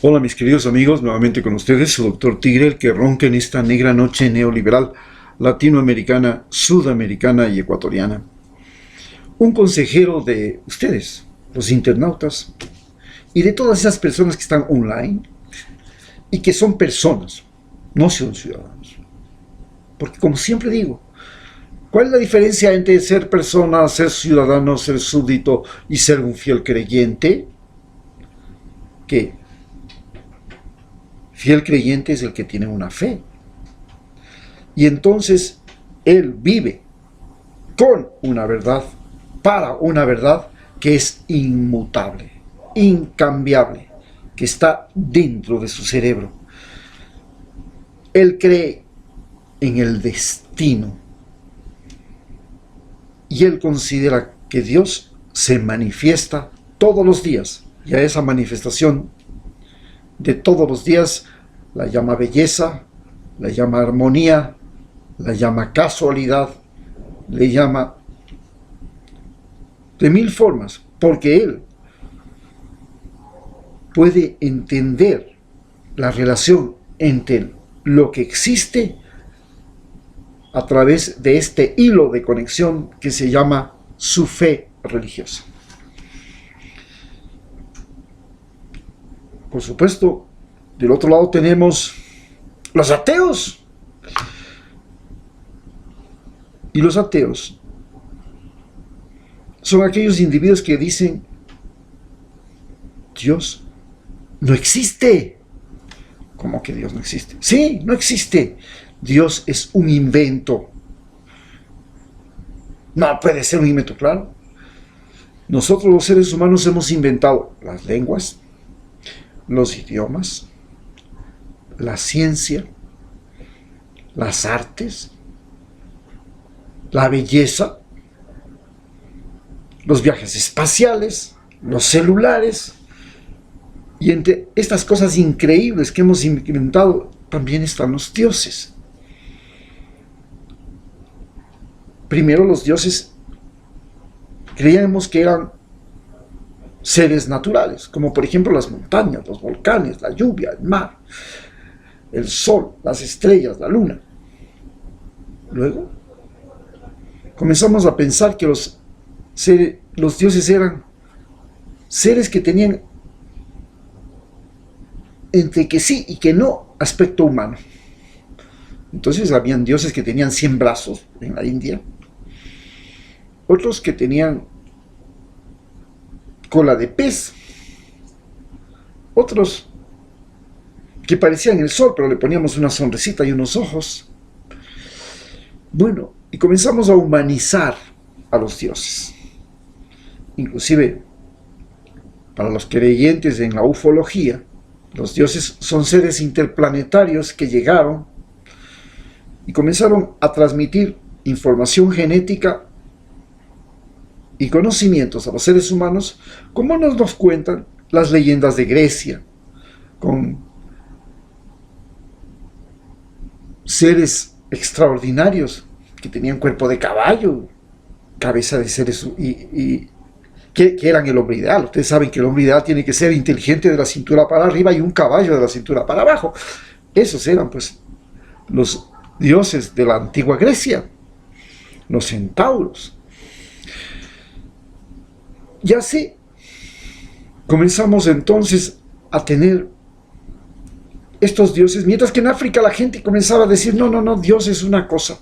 Hola mis queridos amigos, nuevamente con ustedes, su doctor Tigre, el que ronca en esta negra noche neoliberal, latinoamericana, sudamericana y ecuatoriana. Un consejero de ustedes, los internautas, y de todas esas personas que están online, y que son personas, no son ciudadanos. Porque como siempre digo, ¿cuál es la diferencia entre ser persona, ser ciudadano, ser súbdito y ser un fiel creyente? Que fiel creyente es el que tiene una fe. Y entonces él vive con una verdad, para una verdad que es inmutable, incambiable, que está dentro de su cerebro. Él cree en el destino. Y él considera que Dios se manifiesta todos los días. Y a esa manifestación de todos los días la llama belleza, la llama armonía, la llama casualidad, le llama de mil formas, porque él puede entender la relación entre lo que existe a través de este hilo de conexión que se llama su fe religiosa. Por supuesto, del otro lado tenemos los ateos. Y los ateos son aquellos individuos que dicen: Dios no existe. ¿Cómo que Dios no existe? Sí, no existe. Dios es un invento. No puede ser un invento, claro. Nosotros los seres humanos hemos inventado las lenguas, los idiomas, la ciencia, las artes, la belleza, los viajes espaciales, los celulares. Y entre estas cosas increíbles que hemos inventado también están los dioses. Primero los dioses creíamos que eran seres naturales, como por ejemplo las montañas, los volcanes, la lluvia, el mar, el sol, las estrellas, la luna. Luego comenzamos a pensar que los dioses eran seres que tenían entre que sí y que no aspecto humano. Entonces habían dioses que tenían 100 brazos en la India, otros que tenían cola de pez, otros que parecían el sol, pero le poníamos una sonrisita y unos ojos. Bueno, y comenzamos a humanizar a los dioses. Inclusive, para los creyentes en la ufología, los dioses son seres interplanetarios que llegaron y comenzaron a transmitir información genética y conocimientos a los seres humanos, como nos cuentan las leyendas de Grecia, con seres extraordinarios que tenían cuerpo de caballo, cabeza de seres y que eran el hombre ideal. Ustedes saben que el hombre ideal tiene que ser inteligente de la cintura para arriba y un caballo de la cintura para abajo. Esos eran pues los dioses de la antigua Grecia, los centauros. Y así comenzamos entonces a tener estos dioses, mientras que en África la gente comenzaba a decir: no, Dios es una cosa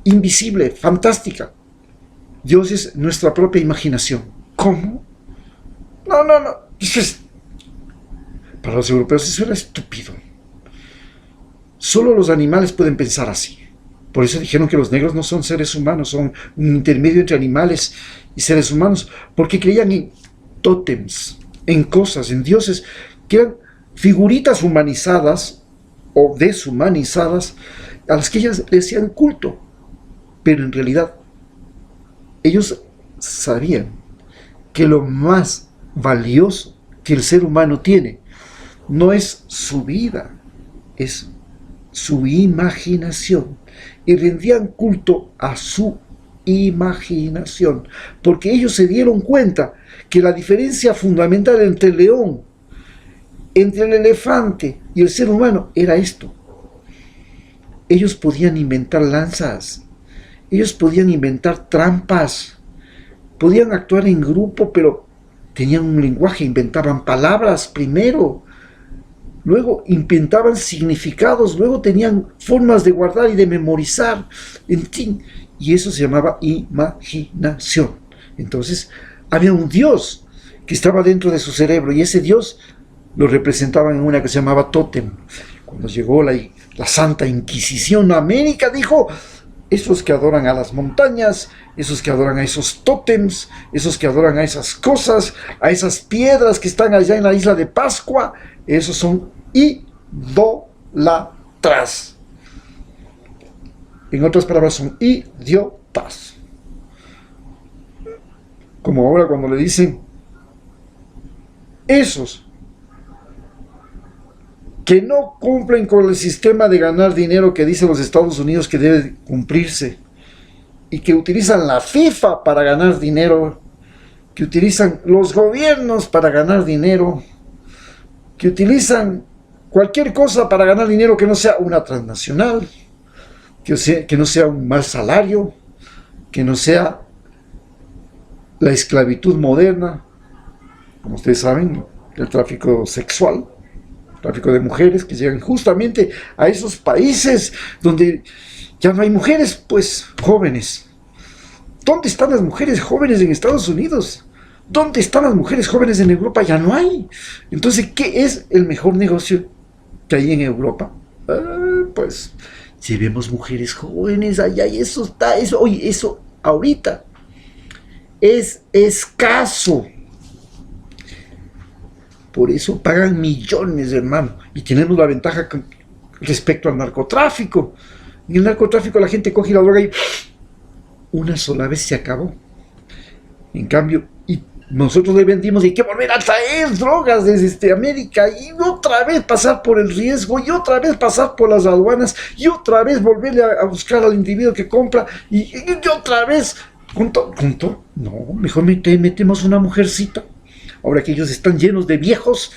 invisible, fantástica. Dios es nuestra propia imaginación. ¿Cómo? No. Para los europeos eso era estúpido. Solo los animales pueden pensar así. Por eso dijeron que los negros no son seres humanos, son un intermedio entre animales y seres humanos, porque creían en tótems, en cosas, en dioses, que eran figuritas humanizadas o deshumanizadas a las que ellas le hacían culto. Pero en realidad ellos sabían que lo más valioso que el ser humano tiene no es su vida, es su imaginación, y rendían culto a su imaginación, porque ellos se dieron cuenta que la diferencia fundamental entre el león entre el elefante y el ser humano era esto. Ellos podían inventar lanzas, ellos podían inventar trampas, podían actuar en grupo, pero tenían un lenguaje, inventaban palabras primero, luego inventaban significados, luego tenían formas de guardar y de memorizar, en fin, y eso se llamaba imaginación. Entonces, había un Dios que estaba dentro de su cerebro, y ese Dios lo representaban en una que se llamaba tótem. Cuando llegó la Santa Inquisición a América, dijo: esos que adoran a las montañas, esos que adoran a esos tótems, esos que adoran a esas cosas, a esas piedras que están allá en la isla de Pascua, esos son idólatras. En otras palabras, son idiotas. Como ahora cuando le dicen esos que no cumplen con el sistema de ganar dinero que dice los Estados Unidos que debe cumplirse, y que utilizan la FIFA para ganar dinero, que utilizan los gobiernos para ganar dinero, que utilizan cualquier cosa para ganar dinero que no sea una transnacional, que no sea un mal salario, que no sea la esclavitud moderna, como ustedes saben, el tráfico sexual, tráfico de mujeres que llegan justamente a esos países donde ya no hay mujeres, pues, jóvenes. ¿Dónde están las mujeres jóvenes en Estados Unidos? ¿Dónde están las mujeres jóvenes en Europa? Ya no hay. Entonces, ¿qué es el mejor negocio que hay en Europa? Pues, si vemos mujeres jóvenes allá, y eso está, oye, eso ahorita es escaso. Por eso pagan millones, hermano. Y tenemos la ventaja respecto al narcotráfico. En el narcotráfico la gente coge la droga y una sola vez se acabó. En cambio, y nosotros le vendimos y hay que volver a traer drogas desde América y otra vez pasar por el riesgo y otra vez pasar por las aduanas y otra vez volverle a buscar al individuo que compra y otra vez. ¿Junto? No, mejor metemos una mujercita. Ahora que ellos están llenos de viejos,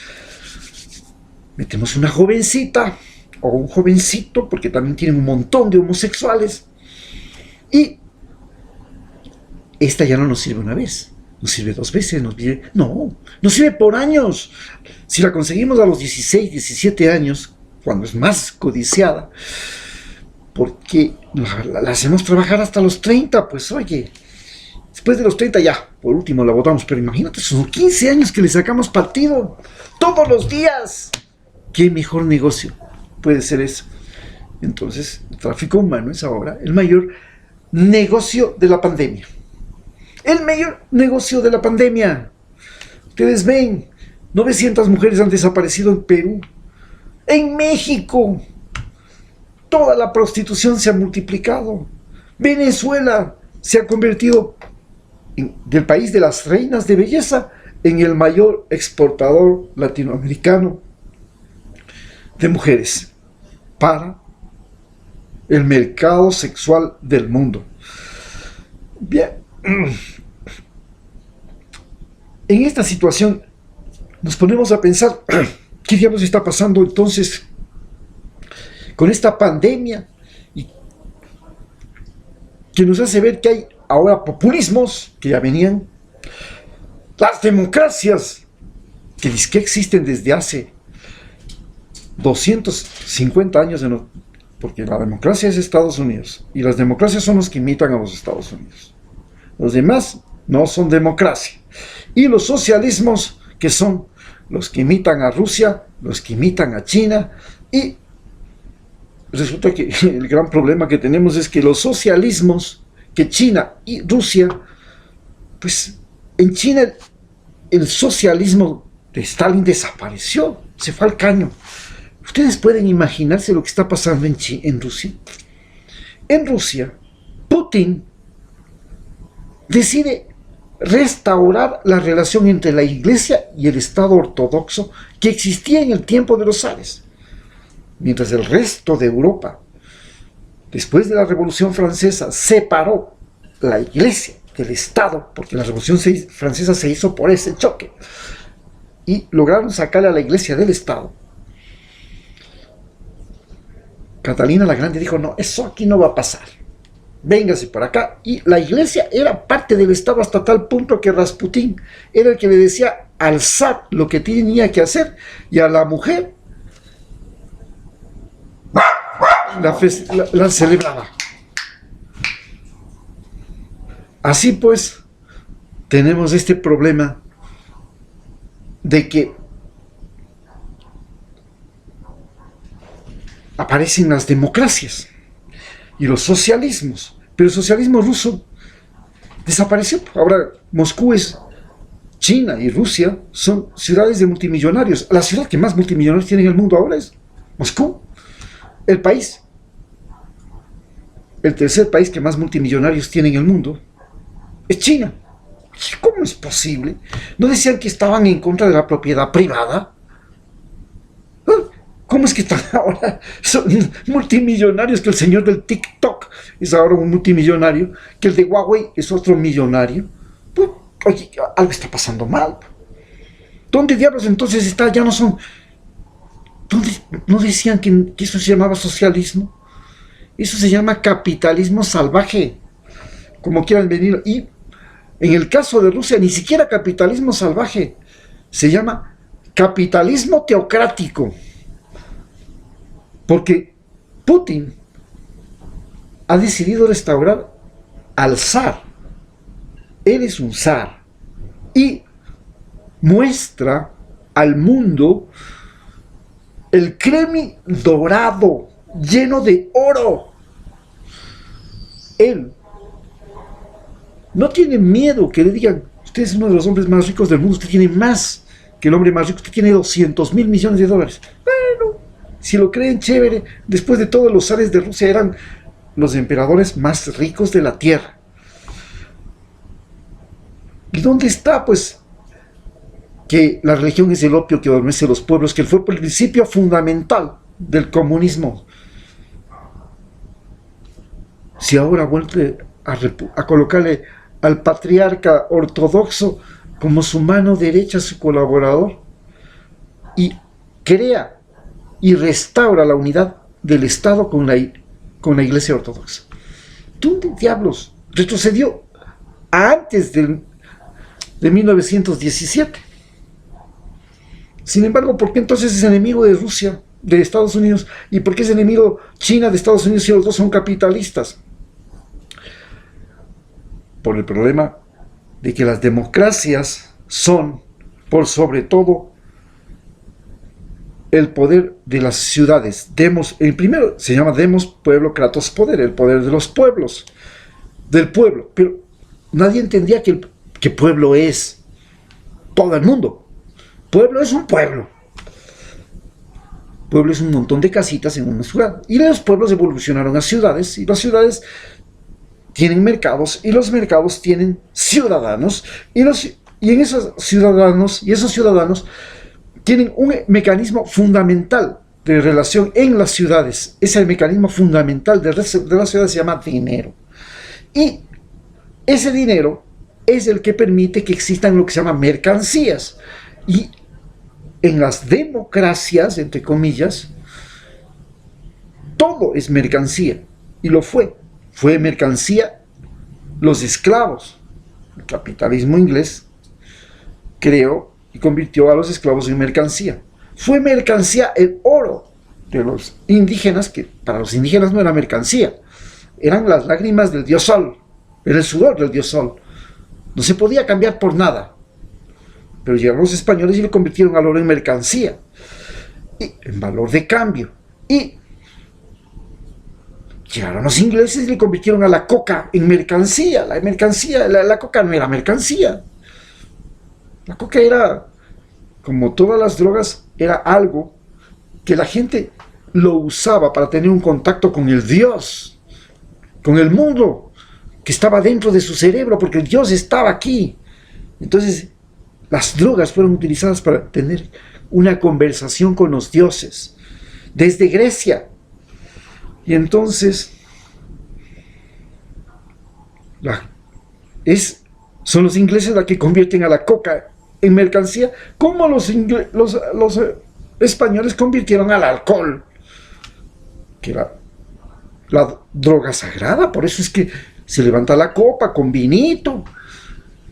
metemos una jovencita o un jovencito, porque también tienen un montón de homosexuales. Y esta ya no nos sirve una vez, nos sirve 2 veces, nos sirve por años. Si la conseguimos a los 16, 17 años, cuando es más codiciada, porque la hacemos trabajar hasta los 30, pues oye, después de los 30 ya, por último la votamos, pero imagínate, son 15 años que le sacamos partido, todos los días. ¿Qué mejor negocio puede ser eso? Entonces, el tráfico humano es ahora el mayor negocio de la pandemia. El mayor negocio de la pandemia. Ustedes ven, 900 mujeres han desaparecido en Perú. En México, toda la prostitución se ha multiplicado. Venezuela se ha convertido del país de las reinas de belleza en el mayor exportador latinoamericano de mujeres para el mercado sexual del mundo. Bien, en esta situación nos ponemos a pensar, ¿qué diablos está pasando entonces con esta pandemia? Y que nos hace ver que hay ahora populismos que ya venían, las democracias que existen desde hace 250 años, porque la democracia es Estados Unidos, y las democracias son los que imitan a los Estados Unidos. Los demás no son democracia. Y los socialismos, que son los que imitan a Rusia, los que imitan a China, y resulta que el gran problema que tenemos es que los socialismos, que China y Rusia, pues en China el socialismo de Stalin desapareció, se fue al caño. ¿Ustedes pueden imaginarse lo que está pasando en Rusia? En Rusia, Putin decide restaurar la relación entre la Iglesia y el Estado ortodoxo que existía en el tiempo de los zares. Mientras el resto de Europa, después de la Revolución Francesa, separó la Iglesia del Estado, porque la Revolución Francesa se hizo por ese choque. y lograron sacarle a la iglesia del Estado. Catalina la Grande dijo, no, eso aquí no va a pasar, véngase por acá. Y la iglesia era parte del Estado hasta tal punto que Rasputín era el que le decía al zar lo que tenía que hacer, y a la mujer la celebraba. Así pues, tenemos este problema de que aparecen las democracias y los socialismos, pero el socialismo ruso desapareció. Ahora Moscú es China y Rusia son ciudades de multimillonarios. La ciudad que más multimillonarios tiene en el mundo ahora es Moscú. El país, el tercer país que más multimillonarios tiene en el mundo es China. ¿Cómo es posible? ¿No decían que estaban en contra de la propiedad privada? ¿Cómo es que están ahora? Son multimillonarios, que el señor del TikTok es ahora un multimillonario, que el de Huawei es otro millonario. Pues, oye, algo está pasando mal. ¿Dónde diablos entonces está? Ya no son... ¿Dónde no decían que eso se llamaba socialismo? Eso se llama capitalismo salvaje, como quieran venir. Y en el caso de Rusia, ni siquiera capitalismo salvaje, se llama capitalismo teocrático. Porque Putin ha decidido restaurar al zar. Él es un zar. Y muestra al mundo el Kremlin dorado, lleno de oro. Él no tiene miedo que le digan, usted es uno de los hombres más ricos del mundo, usted tiene más que el hombre más rico, usted tiene 200.000 millones de dólares. Bueno, si lo creen, chévere. Después de todo, los zares de Rusia eran los emperadores más ricos de la tierra. ¿Y dónde está, pues, que la religión es el opio que adormece a los pueblos, que fue el principio fundamental del comunismo? Si ahora vuelve a colocarle al patriarca ortodoxo como su mano derecha, su colaborador, y crea y restaura la unidad del Estado con la Iglesia Ortodoxa. ¿Dónde diablos retrocedió antes de 1917? Sin embargo, ¿por qué entonces es enemigo de Rusia, de Estados Unidos? ¿Y por qué es enemigo China de Estados Unidos si los dos son capitalistas? Por el problema de que las democracias son, por sobre todo, el poder de las ciudades. Demos, el primero se llama demos, pueblo, kratos, poder, el poder de los pueblos, del pueblo. Pero nadie entendía que pueblo es todo el mundo. Pueblo es un pueblo. Pueblo es un montón de casitas en una ciudad. Y los pueblos evolucionaron a ciudades, y las ciudades tienen mercados, y los mercados tienen ciudadanos, y esos ciudadanos tienen un mecanismo fundamental de relación en las ciudades. Ese mecanismo fundamental de las ciudades se llama dinero. Y ese dinero es el que permite que existan lo que se llama mercancías. Y en las democracias, entre comillas, todo es mercancía. Y lo fue. Fue mercancía los esclavos. El capitalismo inglés creó y convirtió a los esclavos en mercancía. Fue mercancía el oro de los indígenas, que para los indígenas no era mercancía, eran las lágrimas del dios Sol, era el sudor del dios Sol. No se podía cambiar por nada. Pero llegaron los españoles y le convirtieron al oro en mercancía, y en valor de cambio. Y llegaron los ingleses y le convirtieron a la coca en mercancía. La coca no era mercancía. La coca era, como todas las drogas, era algo que la gente lo usaba para tener un contacto con el Dios, con el mundo que estaba dentro de su cerebro, porque el Dios estaba aquí. Entonces, las drogas fueron utilizadas para tener una conversación con los dioses, desde Grecia. Y entonces, son los ingleses los que convierten a la coca en mercancía, como los españoles convirtieron al alcohol, que era la droga sagrada. Por eso es que se levanta la copa con vinito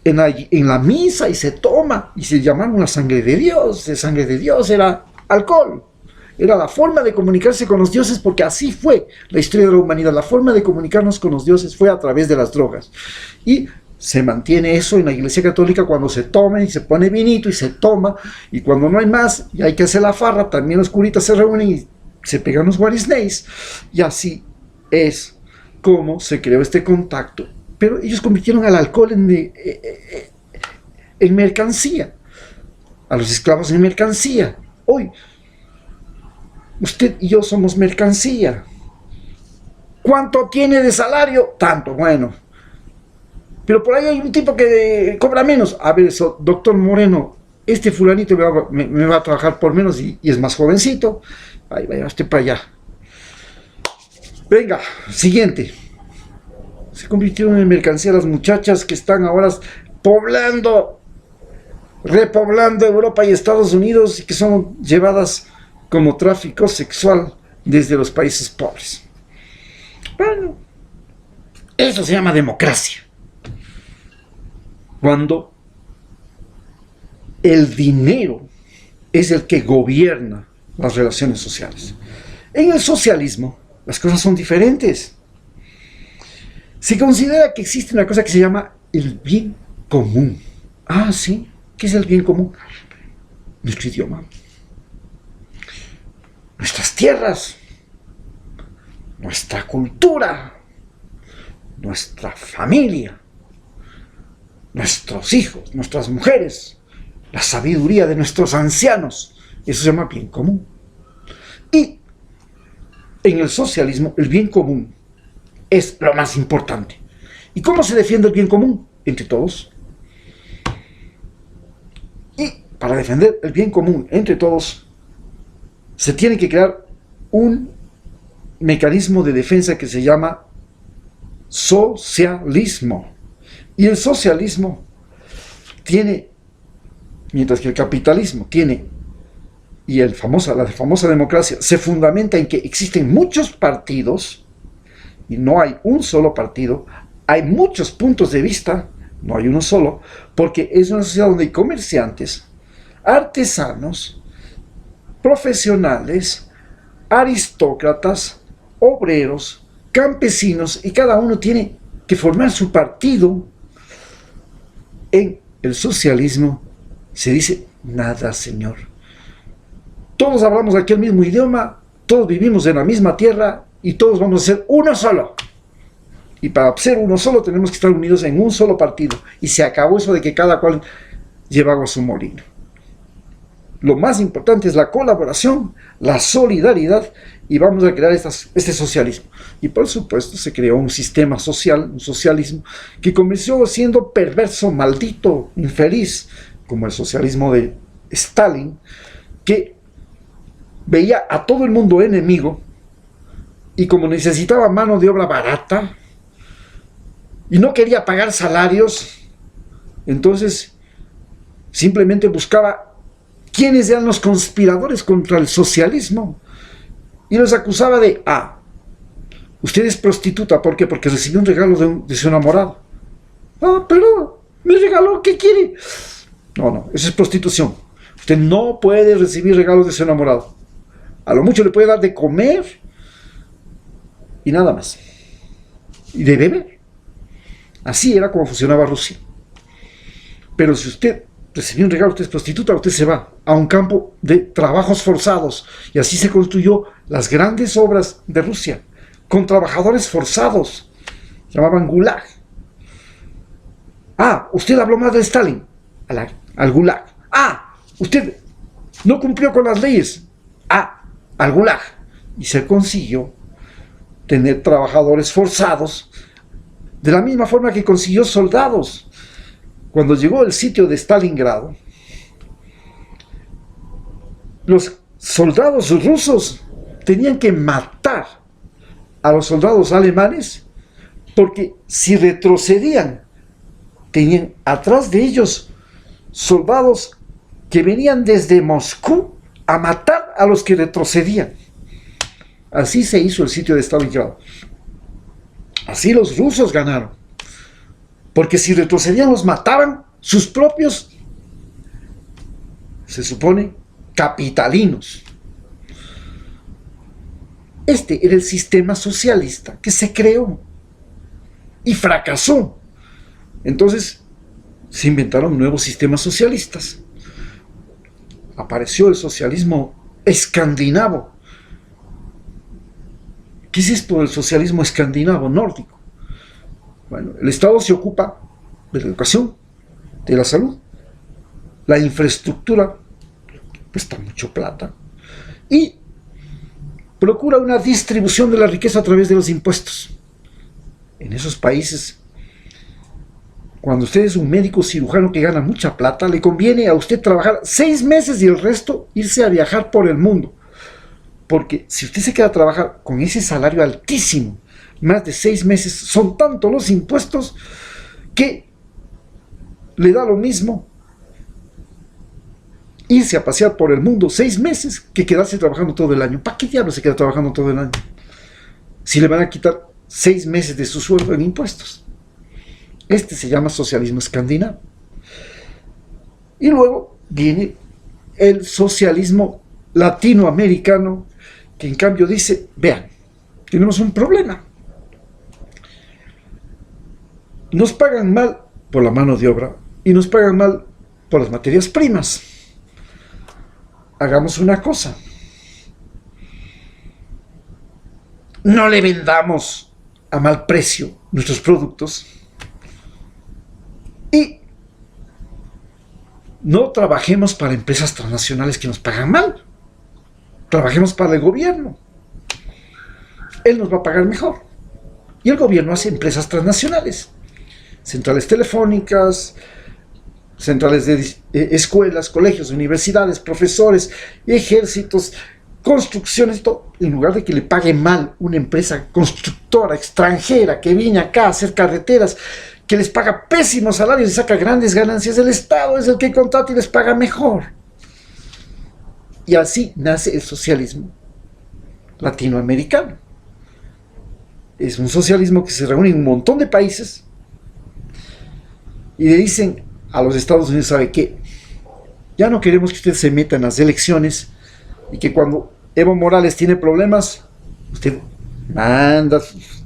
en la misa y se toma, y se llamaron la sangre de Dios. De sangre de Dios era alcohol. Era la forma de comunicarse con los dioses, porque así fue la historia de la humanidad. La forma de comunicarnos con los dioses fue a través de las drogas. Y se mantiene eso en la Iglesia Católica cuando se toma y se pone vinito y se toma. Y cuando no hay más y hay que hacer la farra, también los curitas se reúnen y se pegan los guarisneis. Y así es como se creó este contacto. Pero ellos convirtieron al alcohol en mercancía, a los esclavos en mercancía. Hoy usted y yo somos mercancía. ¿Cuánto tiene de salario? Tanto. Bueno, pero por ahí hay un tipo que cobra menos. A ver, eso, doctor Moreno, este fulanito me va a trabajar por menos y es más jovencito. Ahí vaya usted para allá. Venga, siguiente. Se convirtieron en mercancía las muchachas que están ahora repoblando Europa y Estados Unidos, y que son llevadas como tráfico sexual desde los países pobres. Bueno, eso se llama democracia. Cuando el dinero es el que gobierna las relaciones sociales. En el socialismo, las cosas son diferentes. Se considera que existe una cosa que se llama el bien común. Ah, sí. ¿Qué es el bien común? Nuestro idioma, nuestras tierras, nuestra cultura, nuestra familia, nuestros hijos, nuestras mujeres, la sabiduría de nuestros ancianos. Eso se llama bien común. Y en el socialismo, el bien común es lo más importante. ¿Y cómo se defiende el bien común? Entre todos. Y para defender el bien común entre todos, se tiene que crear un mecanismo de defensa que se llama socialismo. Y el socialismo tiene, mientras que el capitalismo tiene, y la famosa democracia se fundamenta en que existen muchos partidos, y no hay un solo partido, hay muchos puntos de vista, no hay uno solo, porque es una sociedad donde hay comerciantes, artesanos, profesionales, aristócratas, obreros, campesinos, y cada uno tiene que formar su partido. En el socialismo se dice nada, señor. Todos hablamos aquí el mismo idioma, todos vivimos en la misma tierra y todos vamos a ser uno solo. Y para ser uno solo tenemos que estar unidos en un solo partido. Y se acabó eso de que cada cual llevaba su molino. Lo más importante es la colaboración, la solidaridad, y vamos a crear este socialismo. Y por supuesto se creó un sistema social, un socialismo, que comenzó siendo perverso, maldito, infeliz, como el socialismo de Stalin, que veía a todo el mundo enemigo, y como necesitaba mano de obra barata, y no quería pagar salarios, entonces simplemente buscaba quiénes eran los conspiradores contra el socialismo, y los acusaba de, usted es prostituta. ¿Por qué? Porque recibió un regalo de su enamorado. Pero me regaló, ¿qué quiere? No, eso es prostitución. Usted no puede recibir regalos de su enamorado. A lo mucho le puede dar de comer y nada más. Y de beber. Así era como funcionaba Rusia. Pero si usted recibió un regalo, usted es prostituta, usted se va a un campo de trabajos forzados. Y así se construyó las grandes obras de Rusia, con trabajadores forzados. Llamaban Gulag. Usted habló más de Stalin. Al Gulag. Usted no cumplió con las leyes. Al Gulag. Y se consiguió tener trabajadores forzados, de la misma forma que consiguió soldados. Cuando llegó el sitio de Stalingrado, los soldados rusos tenían que matar a los soldados alemanes, porque si retrocedían, tenían atrás de ellos soldados que venían desde Moscú a matar a los que retrocedían. Así se hizo el sitio de Stalingrado. Así los rusos ganaron. Porque si retrocedían los mataban sus propios, se supone, capitalinos. Este era el sistema socialista que se creó y fracasó. Entonces se inventaron nuevos sistemas socialistas. Apareció el socialismo escandinavo. ¿Qué es esto del socialismo escandinavo nórdico? Bueno, el Estado se ocupa de la educación, de la salud, la infraestructura, cuesta mucho plata, y procura una distribución de la riqueza a través de los impuestos. En esos países, cuando usted es un médico cirujano que gana mucha plata, le conviene a usted trabajar 6 meses y el resto irse a viajar por el mundo. Porque si usted se queda a trabajar con ese salario altísimo, más de 6 meses, son tantos los impuestos que le da lo mismo irse a pasear por el mundo 6 meses que quedarse trabajando todo el año. ¿Para qué diablos se queda trabajando todo el año? Si le van a quitar 6 meses de su sueldo en impuestos. Este se llama socialismo escandinavo. Y luego viene el socialismo latinoamericano, que en cambio dice, vean, tenemos un problema. Nos pagan mal por la mano de obra y nos pagan mal por las materias primas. Hagamos una cosa. No le vendamos a mal precio nuestros productos y no trabajemos para empresas transnacionales que nos pagan mal. Trabajemos para el gobierno. Él nos va a pagar mejor. Y el gobierno hace empresas transnacionales. Centrales telefónicas, centrales de escuelas, colegios, universidades, profesores, ejércitos, construcciones, todo. En lugar de que le pague mal una empresa constructora extranjera que viene acá a hacer carreteras, que les paga pésimos salarios y saca grandes ganancias, el Estado es el que contrata y les paga mejor. Y así nace el socialismo latinoamericano. Es un socialismo que se reúne en un montón de países y le dicen a los Estados Unidos, ¿sabe qué? Ya no queremos que usted se meta en las elecciones y que cuando Evo Morales tiene problemas, usted manda sus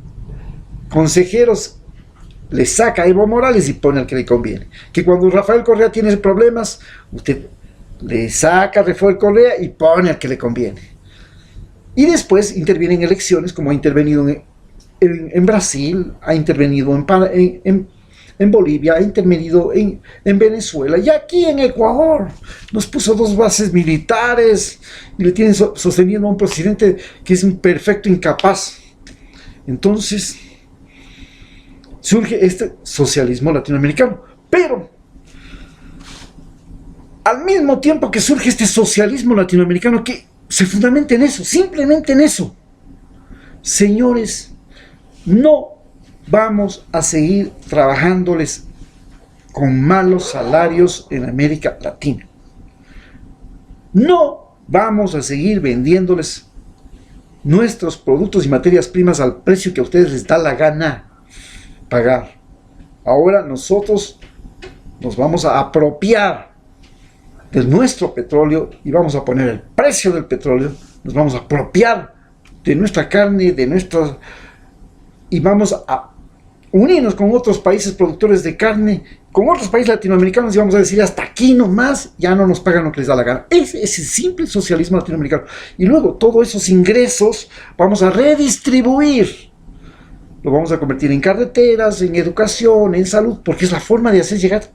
consejeros, le saca a Evo Morales y pone al que le conviene. Que cuando Rafael Correa tiene problemas, usted le saca a Rafael Correa y pone al que le conviene. Y después interviene en elecciones, como ha intervenido en Brasil, ha intervenido en Bolivia, ha intervenido en Venezuela y aquí en Ecuador. Nos puso 2 bases militares y le tienen sosteniendo a un presidente que es un perfecto incapaz. Entonces surge este socialismo latinoamericano. Pero al mismo tiempo que surge este socialismo latinoamericano que se fundamenta en eso, simplemente en eso, señores, no vamos a seguir trabajándoles con malos salarios en América Latina. No vamos a seguir vendiéndoles nuestros productos y materias primas al precio que a ustedes les da la gana pagar. Ahora nosotros nos vamos a apropiar de nuestro petróleo y vamos a poner el precio del petróleo, nos vamos a apropiar de nuestra carne, y vamos a unirnos con otros países productores de carne, con otros países latinoamericanos y vamos a decir hasta aquí nomás, ya no nos pagan lo que les da la gana. Ese es el simple socialismo latinoamericano. Y luego todos esos ingresos vamos a redistribuir. Lo vamos a convertir en carreteras, en educación, en salud, porque es la forma de hacer llegar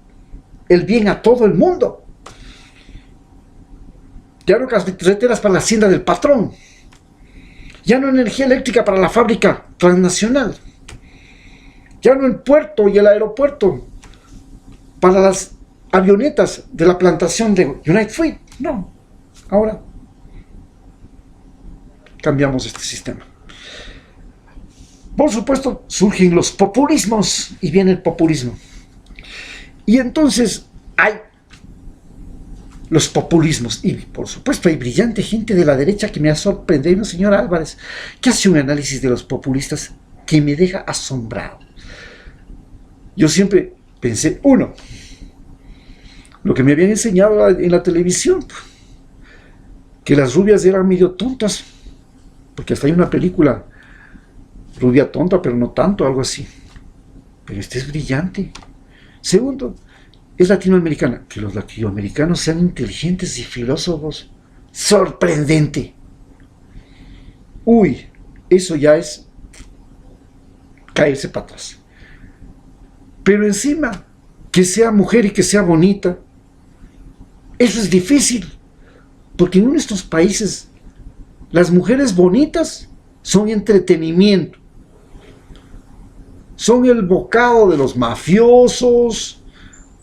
el bien a todo el mundo. Ya no carreteras para la hacienda del patrón. Ya no energía eléctrica para la fábrica transnacional. Ya no el puerto y el aeropuerto para las avionetas de la plantación de United Fruit. No. Ahora cambiamos este sistema. Por supuesto, surgen los populismos y viene el populismo. Y entonces hay los populismos. Y por supuesto hay brillante gente de la derecha que me ha sorprendido, señor Álvarez, que hace un análisis de los populistas que me deja asombrado. Yo siempre pensé, uno, lo que me habían enseñado en la televisión, que las rubias eran medio tontas, porque hasta hay una película, rubia tonta, pero no tanto, algo así. Pero este es brillante. Segundo, es latinoamericana. Que los latinoamericanos sean inteligentes y filósofos, sorprendente. Uy, eso ya es caerse para atrás. Pero encima, que sea mujer y que sea bonita, eso es difícil, porque en nuestros países las mujeres bonitas son entretenimiento, son el bocado de los mafiosos,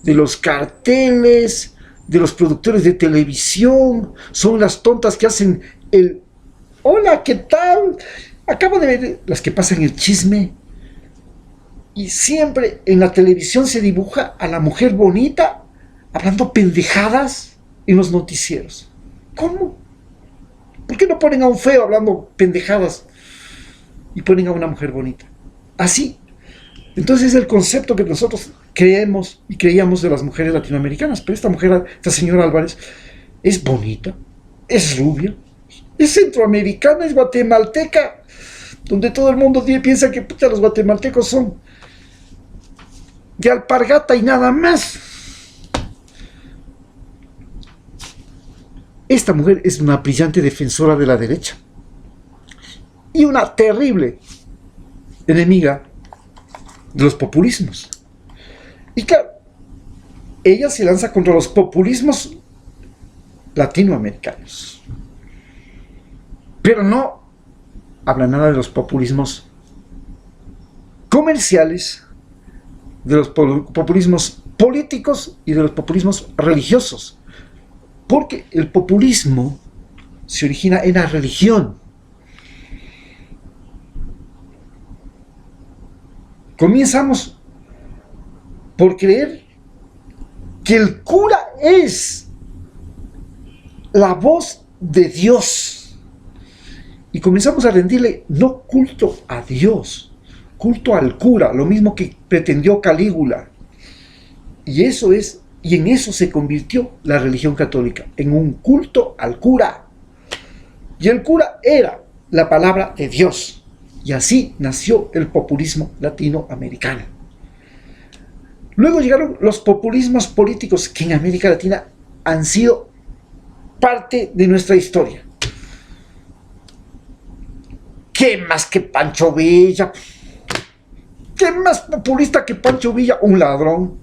de los carteles, de los productores de televisión, son las tontas que hacen el hola, ¿qué tal? Acabo de ver las que pasan el chisme. Y siempre en la televisión se dibuja a la mujer bonita hablando pendejadas en los noticieros. ¿Cómo? ¿Por qué no ponen a un feo hablando pendejadas y ponen a una mujer bonita? Así. Entonces es el concepto que nosotros creemos y creíamos de las mujeres latinoamericanas. Pero esta mujer, esta señora Álvarez, es bonita, es rubia, es centroamericana, es guatemalteca, donde todo el mundo piensa que puta, los guatemaltecos son de alpargata y nada más. Esta mujer es una brillante defensora de la derecha y una terrible enemiga de los populismos. Y claro, ella se lanza contra los populismos latinoamericanos, pero no habla nada de los populismos comerciales, de los populismos políticos y de los populismos religiosos, porque el populismo se origina en la religión. Comenzamos por creer que el cura es la voz de Dios y comenzamos a rendirle no culto a Dios, culto al cura, lo mismo que pretendió Calígula. Y en eso se convirtió la religión católica, en un culto al cura. Y el cura era la palabra de Dios. Y así nació el populismo latinoamericano. Luego llegaron los populismos políticos que en América Latina han sido parte de nuestra historia. ¿Qué más que Pancho Villa? ¿Qué más populista que Pancho Villa? Un ladrón,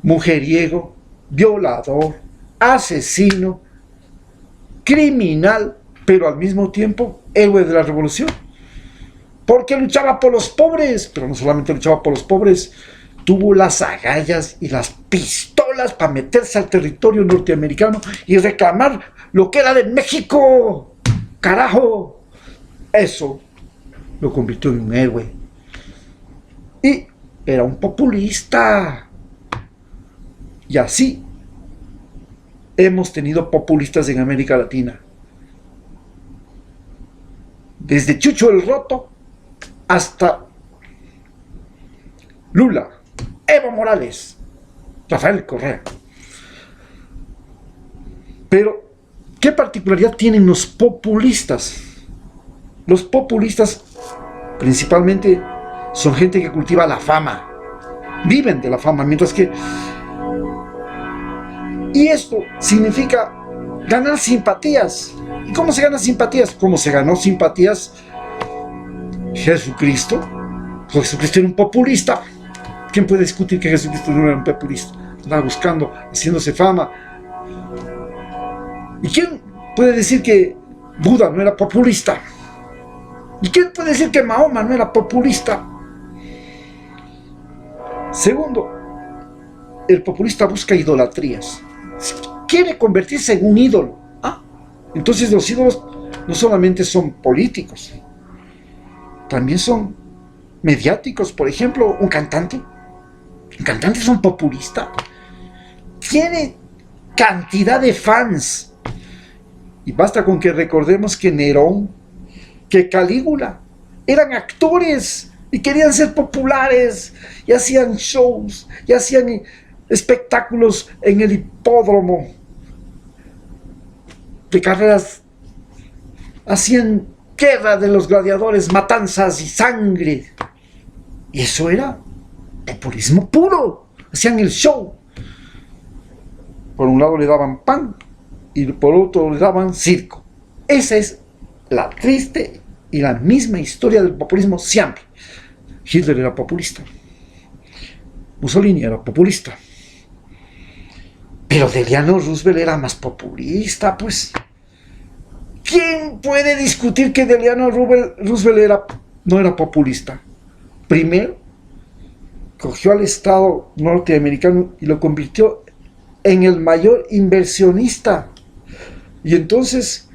mujeriego, violador, asesino, criminal, pero al mismo tiempo héroe de la revolución. Porque luchaba por los pobres, pero no solamente luchaba por los pobres, tuvo las agallas y las pistolas para meterse al territorio norteamericano y reclamar lo que era de México. ¡Carajo! Eso lo convirtió en un héroe. Y era un populista. Y así hemos tenido populistas en América Latina. Desde Chucho el Roto hasta Lula, Evo Morales, Rafael Correa. Pero, ¿qué particularidad tienen los populistas? Los populistas principalmente son gente que cultiva la fama, viven de la fama, mientras que... Y esto significa ganar simpatías. ¿Y cómo se gana simpatías? ¿Cómo se ganó simpatías Jesucristo? Jesucristo era un populista. ¿Quién puede discutir que Jesucristo no era un populista? Andaba buscando, haciéndose fama. ¿Y quién puede decir que Buda no era populista? ¿Y quién puede decir que Mahoma no era populista? Segundo, el populista busca idolatrías. Quiere convertirse en un ídolo. Entonces los ídolos no solamente son políticos, también son mediáticos. Por ejemplo, un cantante es un populista. Quiere cantidad de fans. Y basta con que recordemos que Nerón, que Calígula, eran actores y querían ser populares, y hacían shows, y hacían espectáculos en el hipódromo de carreras, hacían guerra de los gladiadores, matanzas y sangre. Y eso era populismo puro. Hacían el show. Por un lado le daban pan y por otro le daban circo. Esa es la triste y la misma historia del populismo siempre. Hitler era populista. Mussolini era populista. Pero Delano Roosevelt era más populista, pues. ¿Quién puede discutir que Delano Roosevelt no era populista? Primero, cogió al Estado norteamericano y lo convirtió en el mayor inversionista. Y entonces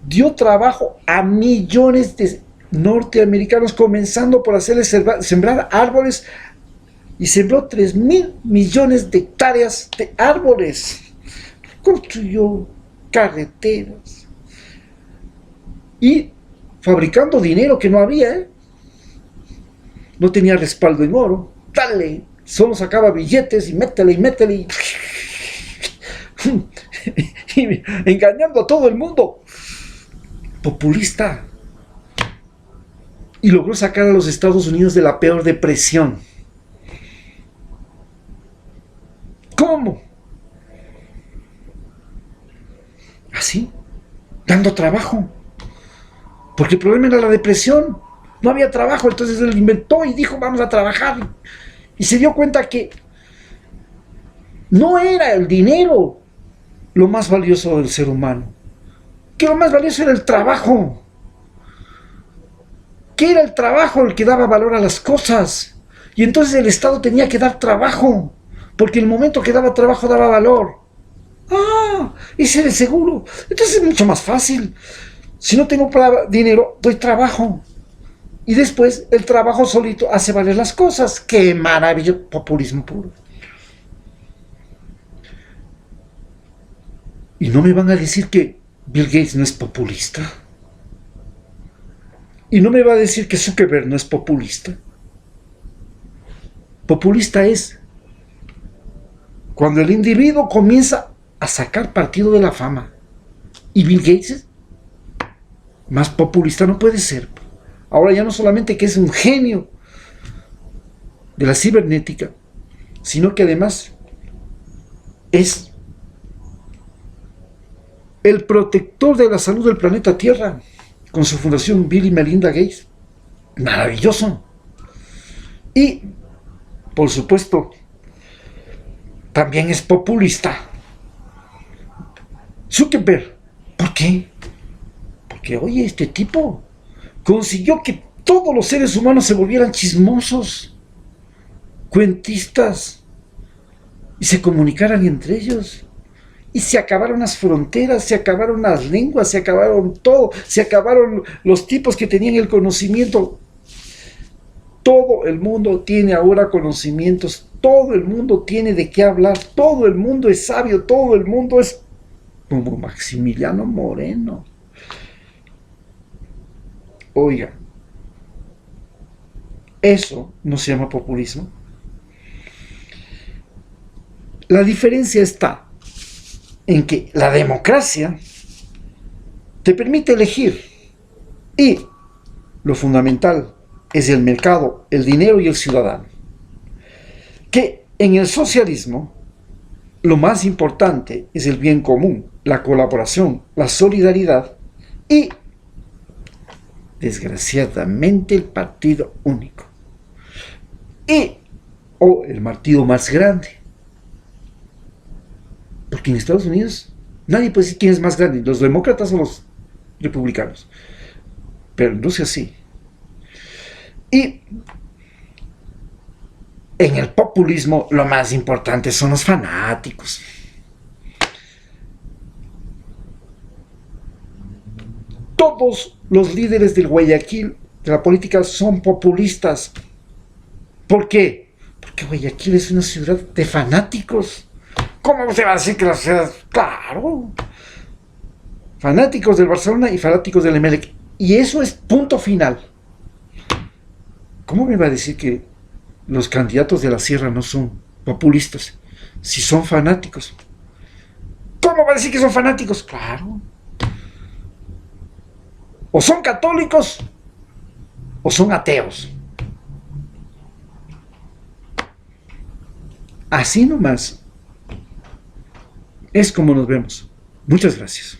dio trabajo a millones de norteamericanos, comenzando por hacerles sembrar árboles, y sembró 3.000 millones de hectáreas de árboles. Construyó carreteras. Y fabricando dinero que no había, no tenía respaldo en oro. Dale, solo sacaba billetes y métele y métele. Y engañando a todo el mundo. Populista. Y logró sacar a los Estados Unidos de la peor depresión. ¿Cómo? Así, dando trabajo. Porque el problema era la depresión. No había trabajo, entonces él inventó y dijo, vamos a trabajar. Y se dio cuenta que no era el dinero lo más valioso del ser humano. Que lo más valioso era el trabajo. Que era el trabajo el que daba valor a las cosas. Y entonces el Estado tenía que dar trabajo. Porque el momento que daba trabajo daba valor. Ah, ese era el seguro. Entonces es mucho más fácil. Si no tengo dinero, doy trabajo. Y después el trabajo solito hace valer las cosas. ¡Qué maravilloso! Populismo puro. Y no me van a decir que Bill Gates no es populista. Y no me va a decir que Zuckerberg no es populista. Populista es cuando el individuo comienza a sacar partido de la fama. Y Bill Gates más populista no puede ser. Ahora ya no solamente que es un genio de la cibernética, sino que además es el protector de la salud del planeta Tierra, con su fundación Bill y Melinda Gates. Maravilloso. Y, por supuesto, también es populista Zuckerberg. ¿Por qué? Porque, oye, este tipo consiguió que todos los seres humanos se volvieran chismosos, cuentistas, y se comunicaran entre ellos. Y se acabaron las fronteras, se acabaron las lenguas, se acabaron todo, se acabaron los tipos que tenían el conocimiento. Todo el mundo tiene ahora conocimientos, todo el mundo tiene de qué hablar, todo el mundo es sabio, todo el mundo es como Maximiliano Moreno. Oiga, eso no se llama populismo. La diferencia está en que la democracia te permite elegir y lo fundamental es el mercado, el dinero y el ciudadano. Que en el socialismo lo más importante es el bien común, la colaboración, la solidaridad y, desgraciadamente, el partido único. O el partido más grande. Porque en Estados Unidos nadie puede decir quién es más grande, los demócratas o los republicanos. Pero en Rusia sí. Y en el populismo lo más importante son los fanáticos. Todos los líderes del Guayaquil, de la política, son populistas. ¿Por qué? Porque Guayaquil es una ciudad de fanáticos. ¿Cómo usted va a decir que la sociedad? Claro. Fanáticos del Barcelona y fanáticos del Emelec. Y eso es punto final. ¿Cómo me va a decir que los candidatos de la sierra no son populistas si son fanáticos? ¿Cómo va a decir que son fanáticos? Claro. O son católicos o son ateos. Así nomás es como nos vemos. Muchas gracias.